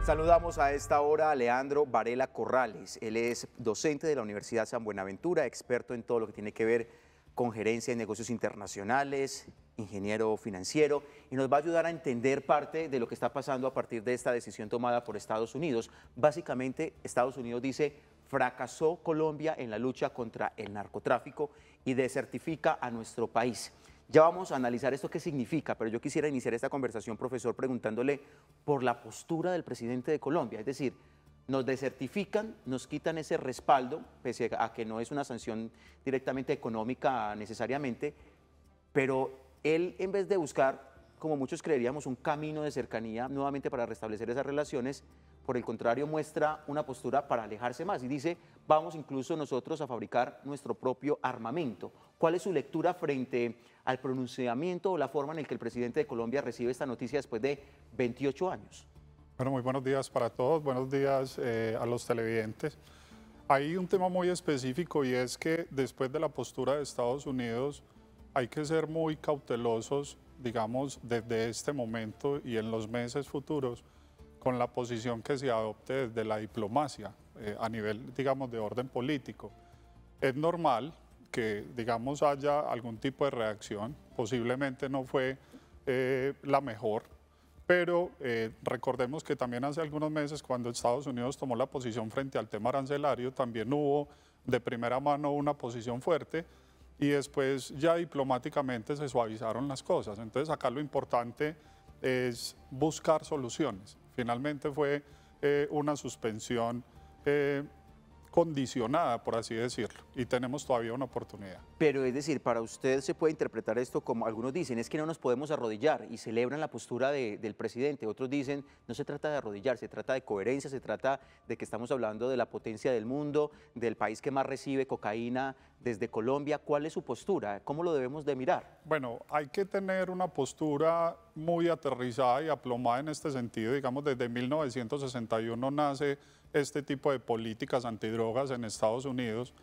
Saludamos a esta hora a Leandro Varela Corrales. Él es docente de la Universidad San Buenaventura, experto en todo lo que tiene que ver con gerencia de negocios internacionales, ingeniero financiero, y nos va a ayudar a entender parte de lo que está pasando a partir de esta decisión tomada por Estados Unidos. Básicamente, Estados Unidos dice: fracasó Colombia en la lucha contra el narcotráfico y desertifica a nuestro país. Ya vamos a analizar esto qué significa, pero yo quisiera iniciar esta conversación, profesor, preguntándole por la postura del presidente de Colombia. Es decir, nos desertifican, nos quitan ese respaldo, pese a que no es una sanción directamente económica necesariamente, pero él, en vez de buscar, como muchos creeríamos, un camino de cercanía nuevamente para restablecer esas relaciones, por el contrario, muestra una postura para alejarse más y dice: vamos incluso nosotros a fabricar nuestro propio armamento. ¿Cuál es su lectura frente al pronunciamiento o la forma en la que el presidente de Colombia recibe esta noticia después de 28 años? Bueno, muy buenos días para todos, buenos días a los televidentes. Hay un tema muy específico y es que después de la postura de Estados Unidos hay que ser muy cautelosos, digamos, desde este momento y en los meses futuros, con la posición que se adopte desde la diplomacia a nivel, digamos, de orden político. Es normal que, digamos, haya algún tipo de reacción, posiblemente no fue la mejor, pero recordemos que también hace algunos meses, cuando Estados Unidos tomó la posición frente al tema arancelario, también hubo de primera mano una posición fuerte y después ya diplomáticamente se suavizaron las cosas. Entonces acá lo importante es buscar soluciones. Finalmente fue una suspensión condicionada, por así decirlo, y tenemos todavía una oportunidad. Pero es decir, para usted se puede interpretar esto como algunos dicen: es que no nos podemos arrodillar, y celebran la postura del presidente. Otros dicen: no se trata de arrodillar, se trata de coherencia, se trata de que estamos hablando de la potencia del mundo, del país que más recibe cocaína desde Colombia. ¿Cuál es su postura? ¿Cómo lo debemos de mirar? Bueno, hay que tener una postura muy aterrizada y aplomada en este sentido. Digamos, desde 1961 nace este tipo de políticas antidrogas en Estados Unidos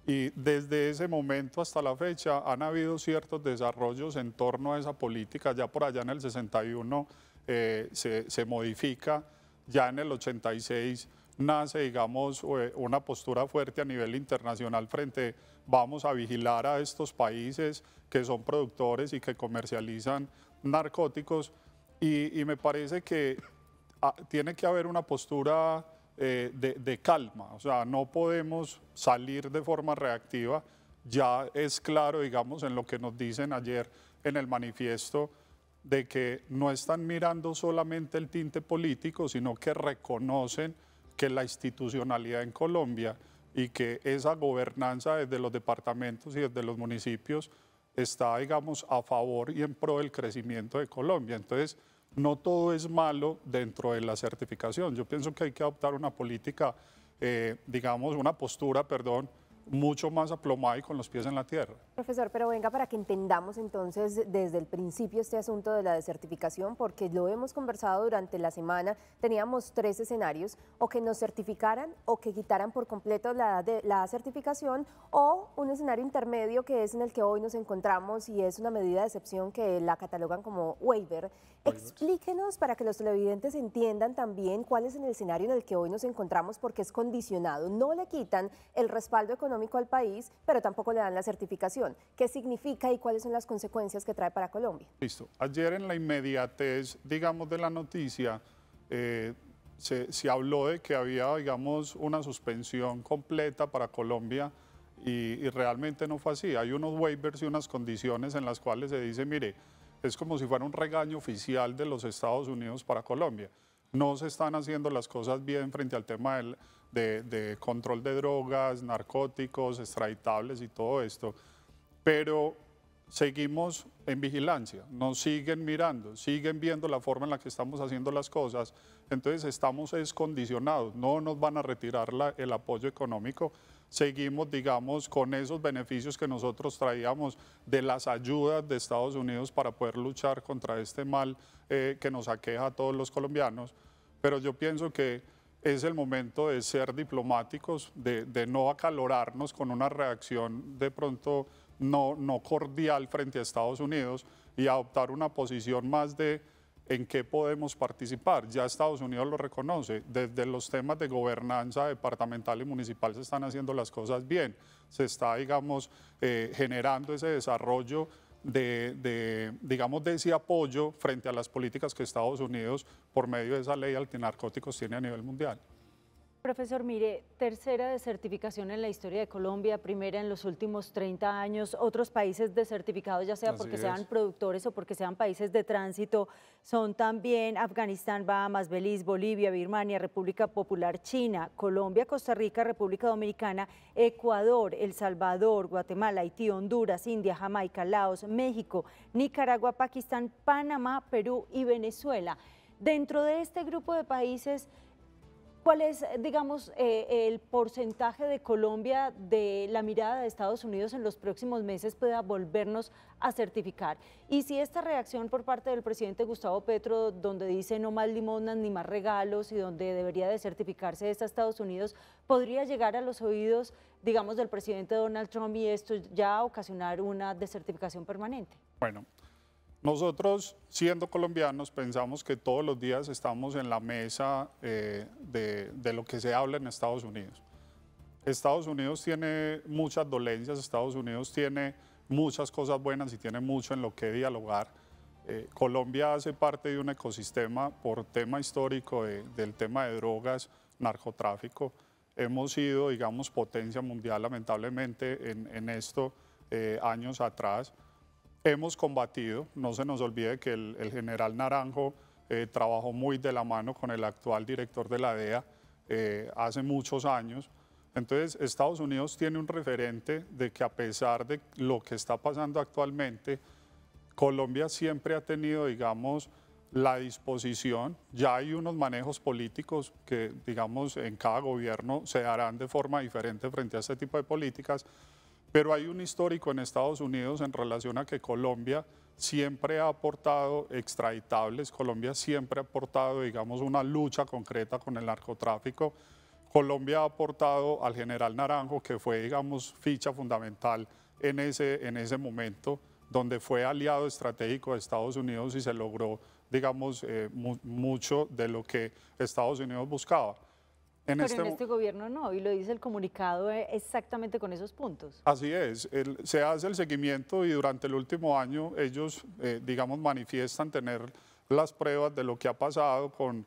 y desde ese momento hasta la fecha han habido ciertos desarrollos en torno a esa política. Ya por allá en el 61 se modifica, ya en el 86 nace, digamos, una postura fuerte a nivel internacional frente: vamos a vigilar a estos países que son productores y que comercializan narcóticos, y me parece que tiene que haber una postura de calma. O sea, no podemos salir de forma reactiva. Ya es claro, digamos, en lo que nos dicen ayer en el manifiesto, de que no están mirando solamente el tinte político, sino que reconocen que la institucionalidad en Colombia y que esa gobernanza desde los departamentos y desde los municipios está, digamos, a favor y en pro del crecimiento de Colombia. Entonces, no todo es malo dentro de la certificación. Yo pienso que hay que adoptar una política, digamos, una postura, perdón, mucho más aplomada y con los pies en la tierra. Profesor, pero venga para que entendamos entonces desde el principio este asunto de la desertificación, porque lo hemos conversado durante la semana. Teníamos 3 escenarios: o que nos certificaran, o que quitaran por completo la certificación, o un escenario intermedio que es en el que hoy nos encontramos y es una medida de excepción que la catalogan como waiver. Explíquenos para que los televidentes entiendan también cuál es el escenario en el que hoy nos encontramos, porque es condicionado. No le quitan el respaldo económico al país, pero tampoco le dan la certificación. ¿Qué significa y cuáles son las consecuencias que trae para Colombia? Listo. Ayer, en la inmediatez, digamos, de la noticia, se habló de que había, digamos, una suspensión completa para Colombia y realmente no fue así. Hay unos waivers y unas condiciones en las cuales se dice: mire, es como si fuera un regaño oficial de los Estados Unidos para Colombia. No se están haciendo las cosas bien frente al tema de control de drogas, narcóticos, extraditables y todo esto, pero seguimos en vigilancia, nos siguen mirando, siguen viendo la forma en la que estamos haciendo las cosas. Entonces estamos condicionados, no nos van a retirar el apoyo económico. Seguimos, digamos, con esos beneficios que nosotros traíamos de las ayudas de Estados Unidos para poder luchar contra este mal que nos aqueja a todos los colombianos. Pero yo pienso que es el momento de ser diplomáticos, de no acalorarnos con una reacción de pronto no cordial frente a Estados Unidos y adoptar una posición más de ¿en qué podemos participar? Ya Estados Unidos lo reconoce, desde los temas de gobernanza departamental y municipal se están haciendo las cosas bien, se está, digamos, generando ese desarrollo digamos, de ese apoyo frente a las políticas que Estados Unidos, por medio de esa ley antinarcóticos, tiene a nivel mundial. Profesor, mire, tercera desertificación en la historia de Colombia, primera en los últimos 30 años. Otros países desertificados, ya sea porque sean productores o porque sean países de tránsito, son también Afganistán, Bahamas, Belice, Bolivia, Birmania, República Popular China, Colombia, Costa Rica, República Dominicana, Ecuador, El Salvador, Guatemala, Haití, Honduras, India, Jamaica, Laos, México, Nicaragua, Pakistán, Panamá, Perú y Venezuela. Dentro de este grupo de países, ¿cuál es, digamos, el porcentaje de Colombia de la mirada de Estados Unidos en los próximos meses pueda volvernos a certificar? Y si esta reacción por parte del presidente Gustavo Petro, donde dice no más limonas ni más regalos y donde debería de certificarse esta Estados Unidos, podría llegar a los oídos, digamos, del presidente Donald Trump y esto ya ocasionar una desertificación permanente? Bueno. Nosotros, siendo colombianos, pensamos que todos los días estamos en la mesa de lo que se habla en Estados Unidos. Estados Unidos tiene muchas dolencias, Estados Unidos tiene muchas cosas buenas y tiene mucho en lo que dialogar. Colombia hace parte de un ecosistema por tema histórico del tema de drogas, narcotráfico. Hemos sido, digamos, potencia mundial, lamentablemente, en esto años atrás. Hemos combatido, no se nos olvide que el general Naranjo trabajó muy de la mano con el actual director de la DEA hace muchos años. Entonces, Estados Unidos tiene un referente de que a pesar de lo que está pasando actualmente, Colombia siempre ha tenido, digamos, la disposición, ya hay unos manejos políticos que, digamos, en cada gobierno se darán de forma diferente frente a este tipo de políticas, pero hay un histórico en Estados Unidos en relación a que Colombia siempre ha aportado extraditables, Colombia siempre ha aportado, digamos, una lucha concreta con el narcotráfico. Colombia ha aportado al general Naranjo, que fue, digamos, ficha fundamental en ese momento, donde fue aliado estratégico de Estados Unidos y se logró, digamos, mucho de lo que Estados Unidos buscaba. Pero en este gobierno no, y lo dice el comunicado exactamente con esos puntos. Así es, se hace el seguimiento y durante el último año ellos, digamos, manifiestan tener las pruebas de lo que ha pasado con,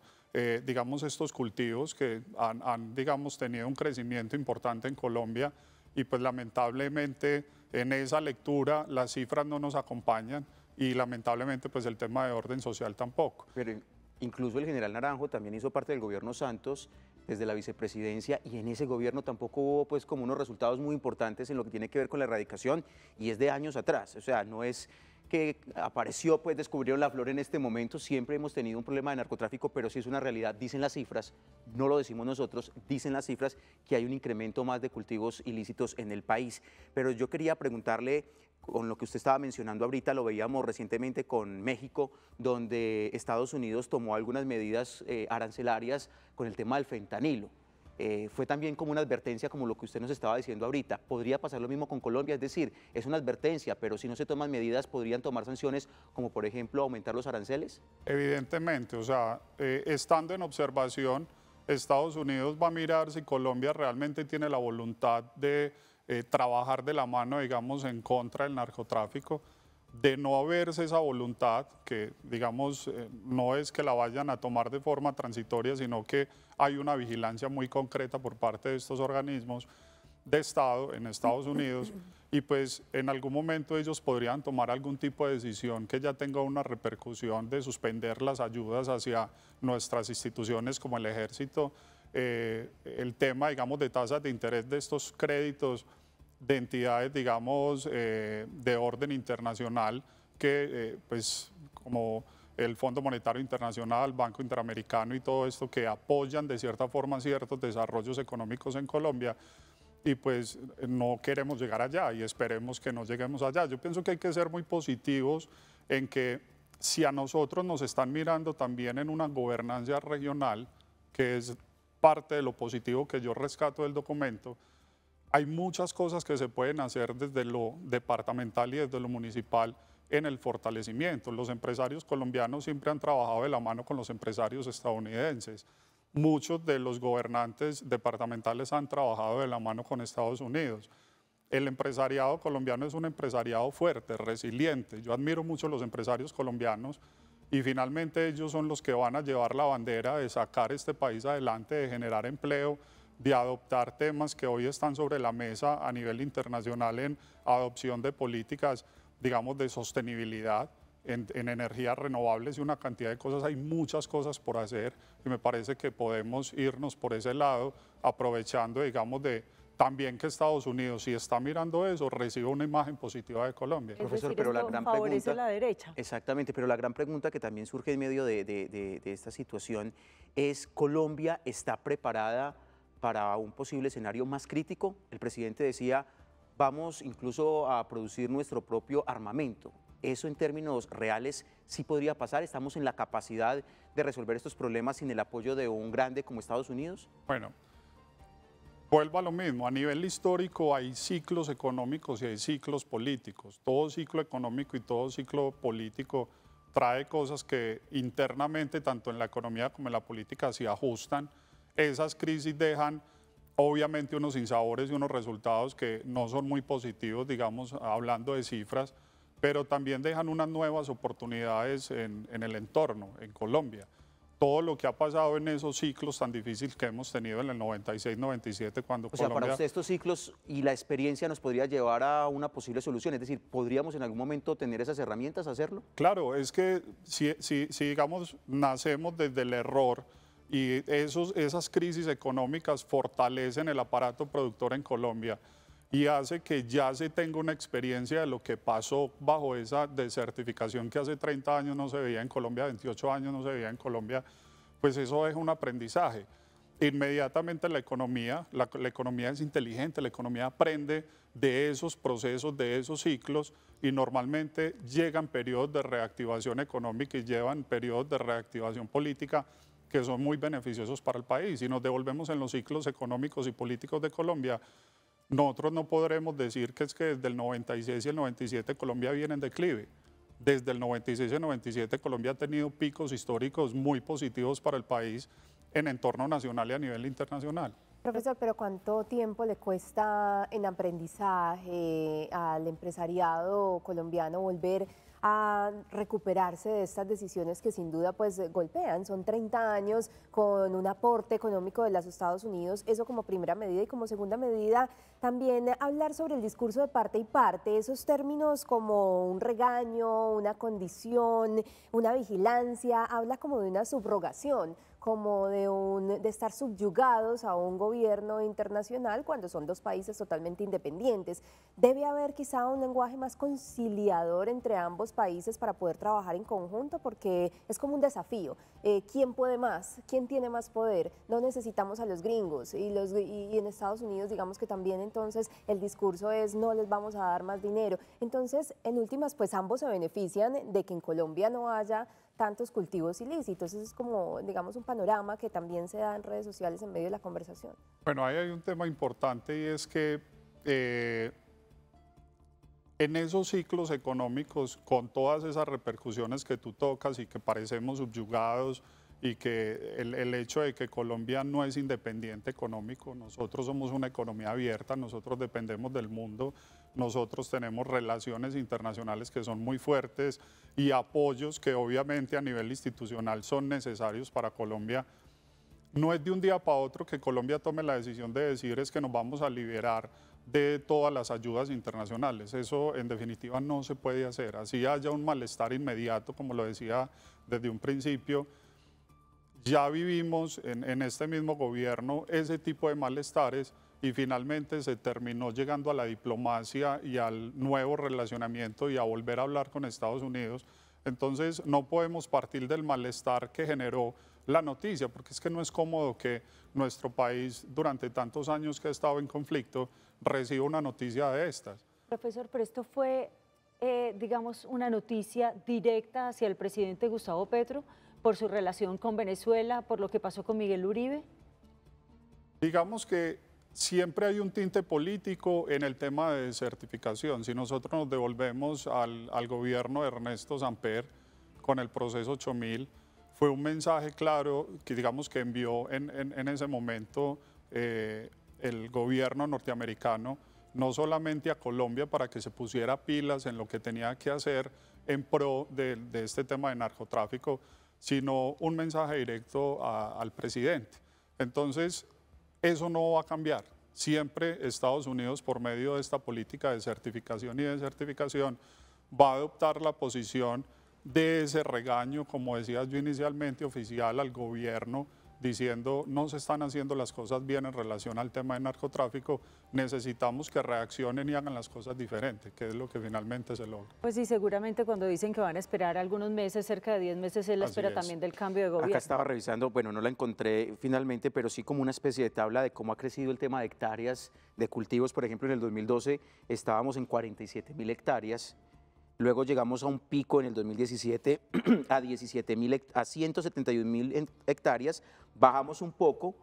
digamos, estos cultivos que han, digamos, tenido un crecimiento importante en Colombia y pues lamentablemente en esa lectura las cifras no nos acompañan y lamentablemente pues el tema de orden social tampoco. Pero incluso el general Naranjo también hizo parte del gobierno Santos desde la vicepresidencia y en ese gobierno tampoco hubo pues como unos resultados muy importantes en lo que tiene que ver con la erradicación y es de años atrás, o sea, no es que apareció, pues descubrieron la flor en este momento, siempre hemos tenido un problema de narcotráfico, pero sí es una realidad, dicen las cifras, no lo decimos nosotros, dicen las cifras que hay un incremento más de cultivos ilícitos en el país. Pero yo quería preguntarle, con lo que usted estaba mencionando ahorita, lo veíamos recientemente con México, donde Estados Unidos tomó algunas medidas arancelarias con el tema del fentanilo. Fue también como una advertencia, como lo que usted nos estaba diciendo ahorita. ¿Podría pasar lo mismo con Colombia? Es decir, es una advertencia, pero si no se toman medidas, ¿podrían tomar sanciones como, por ejemplo, aumentar los aranceles? Evidentemente, o sea, estando en observación, Estados Unidos va a mirar si Colombia realmente tiene la voluntad de trabajar de la mano, digamos, en contra del narcotráfico. De no haberse esa voluntad, que digamos no es que la vayan a tomar de forma transitoria, sino que hay una vigilancia muy concreta por parte de estos organismos de Estado en Estados Unidos y pues en algún momento ellos podrían tomar algún tipo de decisión que ya tenga una repercusión de suspender las ayudas hacia nuestras instituciones como el Ejército, el tema, digamos, de tasas de interés de estos créditos de entidades, digamos, de orden internacional que, pues, como el Fondo Monetario Internacional, Banco Interamericano y todo esto que apoyan de cierta forma ciertos desarrollos económicos en Colombia y pues no queremos llegar allá y esperemos que no lleguemos allá. Yo pienso que hay que ser muy positivos en que si a nosotros nos están mirando también en una gobernanza regional, que es parte de lo positivo que yo rescato del documento, hay muchas cosas que se pueden hacer desde lo departamental y desde lo municipal en el fortalecimiento. Los empresarios colombianos siempre han trabajado de la mano con los empresarios estadounidenses. Muchos de los gobernantes departamentales han trabajado de la mano con Estados Unidos. El empresariado colombiano es un empresariado fuerte, resiliente. Yo admiro mucho a los empresarios colombianos y finalmente ellos son los que van a llevar la bandera de sacar este país adelante, de generar empleo, de adoptar temas que hoy están sobre la mesa a nivel internacional en adopción de políticas, digamos, de sostenibilidad en energías renovables y una cantidad de cosas. Hay muchas cosas por hacer y me parece que podemos irnos por ese lado, aprovechando, digamos, de también que Estados Unidos, si está mirando eso, recibe una imagen positiva de Colombia. Profesor, pero la gran pregunta, la derecha. Exactamente, pero la gran pregunta que también surge en medio de esta situación es, ¿Colombia está preparada para un posible escenario más crítico? El presidente decía, vamos incluso a producir nuestro propio armamento. ¿Eso en términos reales sí podría pasar? ¿Estamos en la capacidad de resolver estos problemas sin el apoyo de un grande como Estados Unidos? Bueno, vuelvo a lo mismo. A nivel histórico hay ciclos económicos y hay ciclos políticos. Todo ciclo económico y todo ciclo político trae cosas que internamente, tanto en la economía como en la política, se ajustan. Esas crisis dejan obviamente unos sinsabores y unos resultados que no son muy positivos, digamos, hablando de cifras, pero también dejan unas nuevas oportunidades en el entorno, en Colombia. Todo lo que ha pasado en esos ciclos tan difíciles que hemos tenido en el 96-97, cuando O sea, Colombia... para usted estos ciclos y la experiencia nos podría llevar a una posible solución, es decir, ¿podríamos en algún momento tener esas herramientas, hacerlo? Claro, es que si digamos, nacemos desde el error y esas crisis económicas fortalecen el aparato productor en Colombia y hace que ya se tenga una experiencia de lo que pasó bajo esa desertificación que hace 30 años no se veía en Colombia, 28 años no se veía en Colombia, pues eso es un aprendizaje. Inmediatamente la economía es inteligente, la economía aprende de esos procesos, de esos ciclos y normalmente llegan periodos de reactivación económica y llevan periodos de reactivación política que son muy beneficiosos para el país. Si nos devolvemos en los ciclos económicos y políticos de Colombia, nosotros no podremos decir que es que desde el 96 y el 97 Colombia viene en declive. Desde el 96 y el 97 Colombia ha tenido picos históricos muy positivos para el país en entorno nacional y a nivel internacional. Profesor, pero ¿cuánto tiempo le cuesta en aprendizaje al empresariado colombiano volver a recuperarse de estas decisiones que sin duda pues golpean? Son 30 años con un aporte económico de los Estados Unidos, eso como primera medida, y como segunda medida también hablar sobre el discurso de parte y parte, esos términos como un regaño, una condición, una vigilancia, habla como de una subrogación, como de estar subyugados a un gobierno internacional cuando son dos países totalmente independientes. Debe haber quizá un lenguaje más conciliador entre ambos países para poder trabajar en conjunto, porque es como un desafío. ¿Quién puede más? ¿Quién tiene más poder? No necesitamos a los gringos y en Estados Unidos digamos que también entonces el discurso es no les vamos a dar más dinero. Entonces, en últimas, pues ambos se benefician de que en Colombia no haya tantos cultivos ilícitos. Eso es como, digamos, un panorama que también se da en redes sociales en medio de la conversación. Bueno, ahí hay un tema importante y es que en esos ciclos económicos, con todas esas repercusiones que tú tocas y que parecemos subyugados y que el hecho de que Colombia no es independiente económico, nosotros somos una economía abierta, nosotros dependemos del mundo, nosotros tenemos relaciones internacionales que son muy fuertes y apoyos que obviamente a nivel institucional son necesarios para Colombia. No es de un día para otro que Colombia tome la decisión de decir es que nos vamos a liberar de todas las ayudas internacionales. Eso en definitiva no se puede hacer. Así haya un malestar inmediato, como lo decía desde un principio. Ya vivimos en este mismo gobierno ese tipo de malestares y finalmente se terminó llegando a la diplomacia y al nuevo relacionamiento y a volver a hablar con Estados Unidos. Entonces no podemos partir del malestar que generó la noticia, porque es que no es cómodo que nuestro país durante tantos años que ha estado en conflicto reciba una noticia de estas. Profesor, pero esto fue, digamos, una noticia directa hacia el presidente Gustavo Petro por su relación con Venezuela, por lo que pasó con Miguel Uribe. Digamos que siempre hay un tinte político en el tema de certificación. Si nosotros nos devolvemos al gobierno de Ernesto Samper con el proceso 8000, fue un mensaje claro que digamos que envió en ese momento el gobierno norteamericano, no solamente a Colombia para que se pusiera pilas en lo que tenía que hacer en pro de este tema de narcotráfico, sino un mensaje directo al presidente. Entonces, eso no va a cambiar. Siempre Estados Unidos, por medio de esta política de certificación y desertificación, va a adoptar la posición de ese regaño, como decías yo inicialmente, oficial al gobierno, diciendo no se están haciendo las cosas bien en relación al tema de narcotráfico, necesitamos que reaccionen y hagan las cosas diferentes, que es lo que finalmente se logra. Pues sí, seguramente cuando dicen que van a esperar algunos meses, cerca de 10 meses, es la espera también del cambio de gobierno. Acá estaba revisando, bueno, no la encontré finalmente, pero sí como una especie de tabla de cómo ha crecido el tema de hectáreas de cultivos. Por ejemplo, en el 2012 estábamos en 47.000 hectáreas. Luego llegamos a un pico en el 2017 a 171.000 hectáreas, bajamos un poco,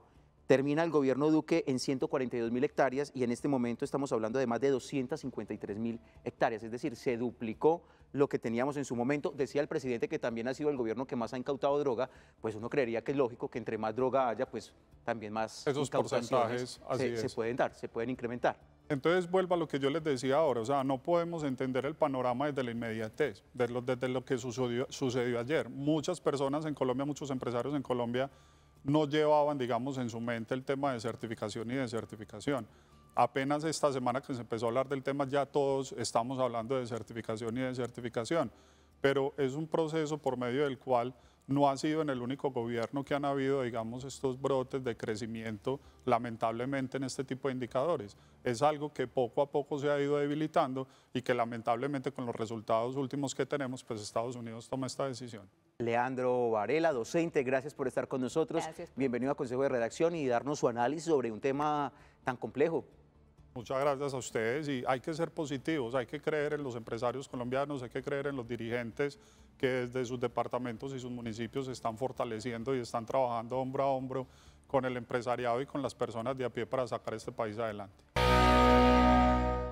termina el gobierno Duque en 142.000 hectáreas y en este momento estamos hablando de más de 253.000 hectáreas, es decir, se duplicó lo que teníamos en su momento. Decía el presidente que también ha sido el gobierno que más ha incautado droga, pues uno creería que es lógico que entre más droga haya, pues también más esos porcentajes se pueden dar, se pueden incrementar. Entonces vuelvo a lo que yo les decía ahora, o sea, no podemos entender el panorama desde la inmediatez, desde lo que sucedió ayer. Muchas personas en Colombia, muchos empresarios en Colombia no llevaban, digamos, en su mente el tema de certificación y desertificación. Apenas esta semana que se empezó a hablar del tema, ya todos estamos hablando de certificación y desertificación, pero es un proceso por medio del cual no ha sido en el único gobierno que han habido, digamos, estos brotes de crecimiento, lamentablemente, en este tipo de indicadores. Es algo que poco a poco se ha ido debilitando y que lamentablemente con los resultados últimos que tenemos, pues Estados Unidos toma esta decisión. Leandro Varela, docente, gracias por estar con nosotros. Gracias. Bienvenido a Consejo de Redacción y darnos su análisis sobre un tema tan complejo. Muchas gracias a ustedes y hay que ser positivos, hay que creer en los empresarios colombianos, hay que creer en los dirigentes que desde sus departamentos y sus municipios se están fortaleciendo y están trabajando hombro a hombro con el empresariado y con las personas de a pie para sacar este país adelante.